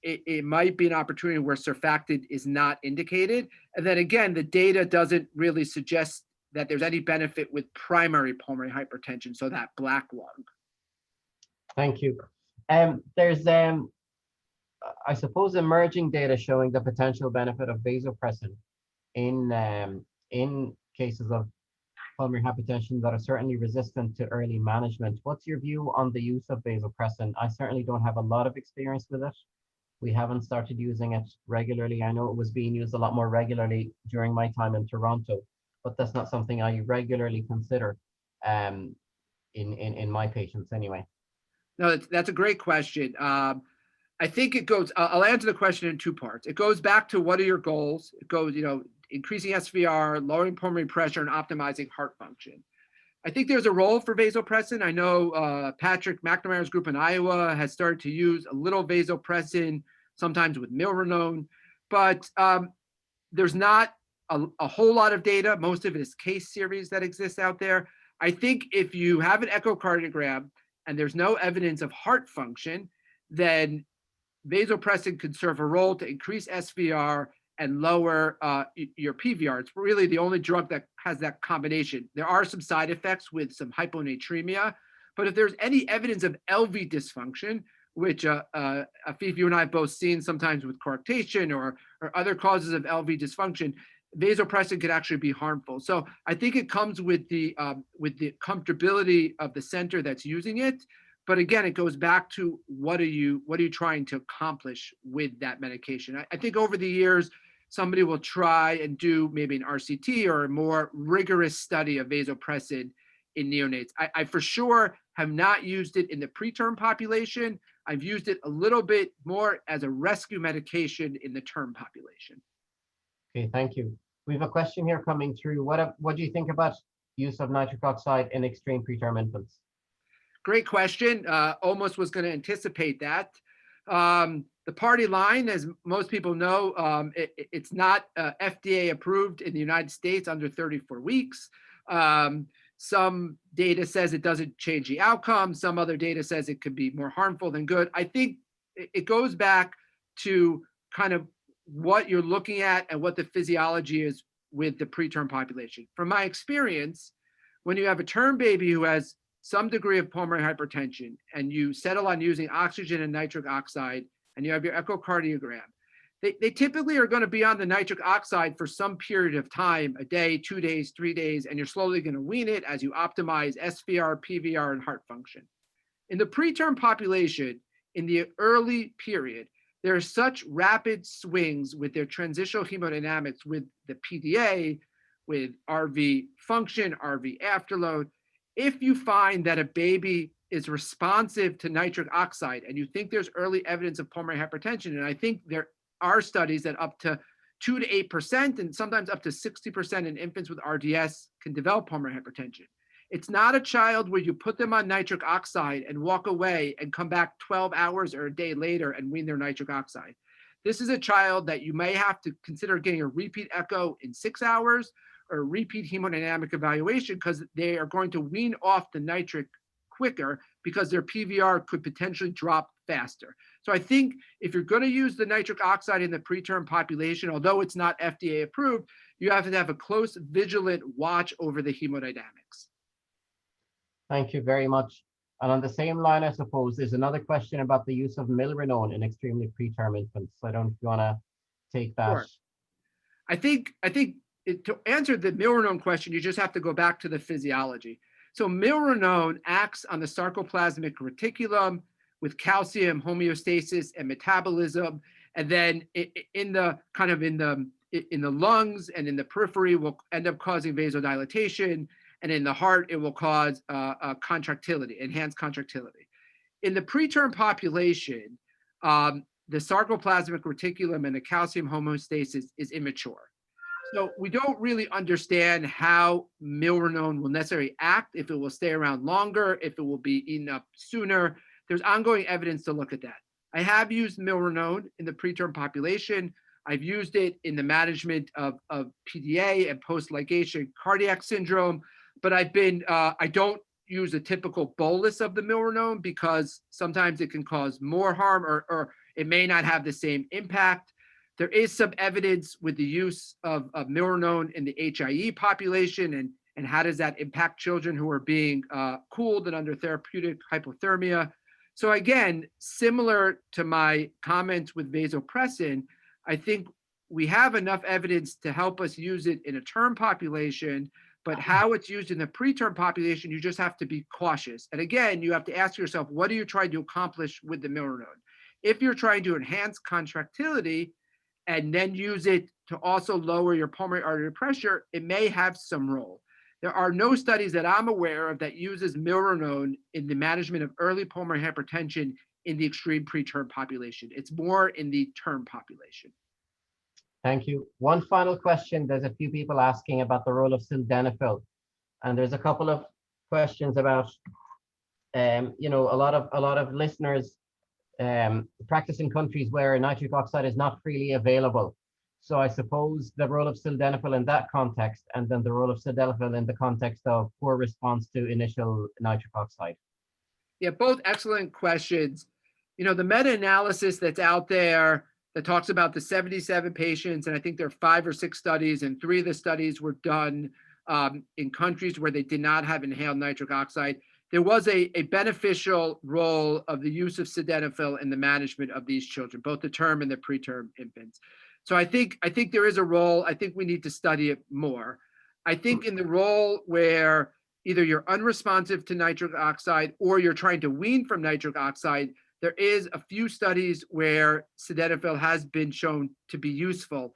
it might be an opportunity where surfactant is not indicated. And then again, the data doesn't really suggest that there's any benefit with primary pulmonary hypertension, so that black lung. Thank you. There's I suppose emerging data showing the potential benefit of vasopressin in cases of pulmonary hypertension that are certainly resistant to early management. What's your view on the use of vasopressin? I certainly don't have a lot of experience with it. We haven't started using it regularly. I know it was being used a lot more regularly during my time in Toronto, but that's not something I regularly consider um, in my patients anyway. No, that's a great question. I think it goes, I'll answer the question in two parts. It goes back to what are your goals? It goes, increasing SVR, lowering pulmonary pressure, and optimizing heart function. I think there's a role for vasopressin. I know Patrick McNamara's group in Iowa has started to use a little vasopressin, sometimes with milrinone, but there's not a whole lot of data. Most of it is case series that exists out there. I think if you have an echocardiogram and there's no evidence of heart function, then vasopressin could serve a role to increase SVR and lower your PVR. It's really the only drug that has that combination. There are some side effects with some hyponatremia, but if there's any evidence of LV dysfunction, which Afif, you and I have both seen sometimes with coarctation or other causes of LV dysfunction, vasopressin could actually be harmful. So I think it comes with the comfortability of the center that's using it. But again, it goes back to what are you trying to accomplish with that medication? I think over the years, somebody will try and do maybe an RCT or a more rigorous study of vasopressin in neonates. I for sure have not used it in the preterm population. I've used it a little bit more as a rescue medication in the term population. Okay, thank you. We have a question here coming through. What do you think about use of nitric oxide in extreme preterm infants? Great question. Almost was going to anticipate that. The party line, as most people know, it's not FDA approved in the United States under 34 weeks. Some data says it doesn't change the outcome. Some other data says it could be more harmful than good. I think it goes back to kind of what you're looking at and what the physiology is with the preterm population. From my experience, when you have a term baby who has some degree of pulmonary hypertension and you settle on using oxygen and nitric oxide and you have your echocardiogram, they typically are going to be on the nitric oxide for some period of time, a day, 2 days, 3 days, and you're slowly going to wean it as you optimize SVR, PVR, and heart function. In the preterm population, in the early period, there are such rapid swings with their transitional hemodynamics with the PDA, with RV function, RV afterload. If you find that a baby is responsive to nitric oxide and you think there's early evidence of pulmonary hypertension, and I think there are studies that up to 2 to 8% and sometimes up to 60% in infants with RDS can develop pulmonary hypertension. It's not a child where you put them on nitric oxide and walk away and come back 12 hours or a day later and wean their nitric oxide. This is a child that you may have to consider getting a repeat echo in 6 hours or a repeat hemodynamic evaluation because they are going to wean off the nitric quicker because their PVR could potentially drop faster. So I think if you're going to use the nitric oxide in the preterm population, although it's not FDA approved, you have to have a close, vigilant watch over the hemodynamics. Thank you very much. And on the same line, I suppose, there's another question about the use of milrinone in extremely preterm infants. I don't know if you want to take that. Sure. I think to answer the milrinone question, you just have to go back to the physiology. So milrinone acts on the sarcoplasmic reticulum with calcium homeostasis and metabolism, and then in the lungs and in the periphery will end up causing vasodilatation, and in the heart it will cause contractility, enhanced contractility. In the preterm population, the sarcoplasmic reticulum and the calcium homeostasis is immature. So we don't really understand how milrinone will necessarily act, if it will stay around longer, if it will be eaten up sooner. There's ongoing evidence to look at that. I have used milrinone in the preterm population. I've used it in the management of PDA and post-ligation cardiac syndrome, but I don't use a typical bolus of the milrinone because sometimes it can cause more harm or it may not have the same impact. There is some evidence with the use of milrinone in the HIE population and how does that impact children who are being cooled and under therapeutic hypothermia. So again, similar to my comments with vasopressin, I think we have enough evidence to help us use it in a term population, but how it's used in the preterm population, you just have to be cautious. And again, you have to ask yourself, what are you trying to accomplish with the milrinone? If you're trying to enhance contractility and then use it to also lower your pulmonary artery pressure, it may have some role. There are no studies that I'm aware of that uses milrinone in the management of early pulmonary hypertension in the extreme preterm population. It's more in the term population. Thank you. One final question. There's a few people asking about the role of sildenafil, and there's a couple of questions about, you know, a lot of listeners practice in countries where nitric oxide is not freely available. So I suppose the role of sildenafil in that context, and then the role of sildenafil in the context of poor response to initial nitric oxide. Yeah, both excellent questions. You know, the meta-analysis that's out there that talks about the 77 patients, and I think there are 5 or 6 studies, and 3 of the studies were done in countries where they did not have inhaled nitric oxide. There was a beneficial role of the use of sildenafil in the management of these children, both the term and the preterm infants. So I think there is a role. I think we need to study it more. I think in the role where either you're unresponsive to nitric oxide or you're trying to wean from nitric oxide, there is a few studies where sildenafil has been shown to be useful.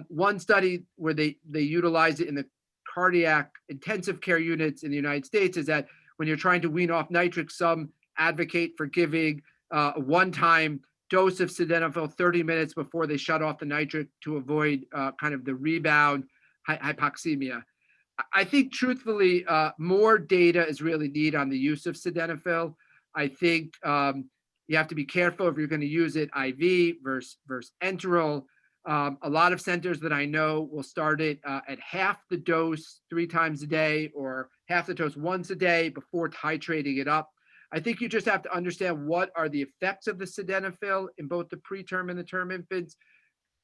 One study where they utilize it in the cardiac intensive care units in the United States is that when you're trying to wean off nitric, some advocate for giving a one-time dose of sildenafil 30 minutes before they shut off the nitric to avoid kind of the rebound hypoxemia. I think truthfully, more data is really needed on the use of sildenafil. I think you have to be careful if you're going to use it IV versus enteral. A lot of centers that I know will start it at half the dose 3 times a day or half the dose once a day before titrating it up. I think you just have to understand what are the effects of the sildenafil in both the preterm and the term infants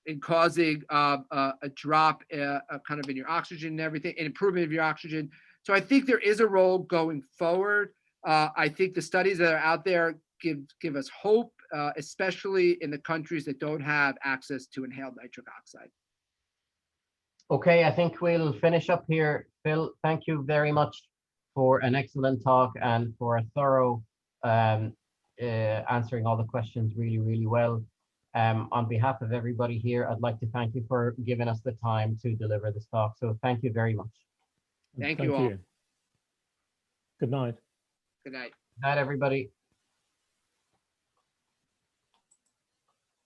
in causing a drop kind of in your oxygen and everything, and improvement of your oxygen. So I think there is a role going forward. I think the studies that are out there give us hope, especially in the countries that don't have access to inhaled nitric oxide. Okay, I think we'll finish up here. Phil, thank you very much for an excellent talk and for a thorough answering all the questions really, really well. On behalf of everybody here, I'd like to thank you for giving us the time to deliver this talk. So thank you very much. Thank you all. Good night. Good night. Good night, everybody.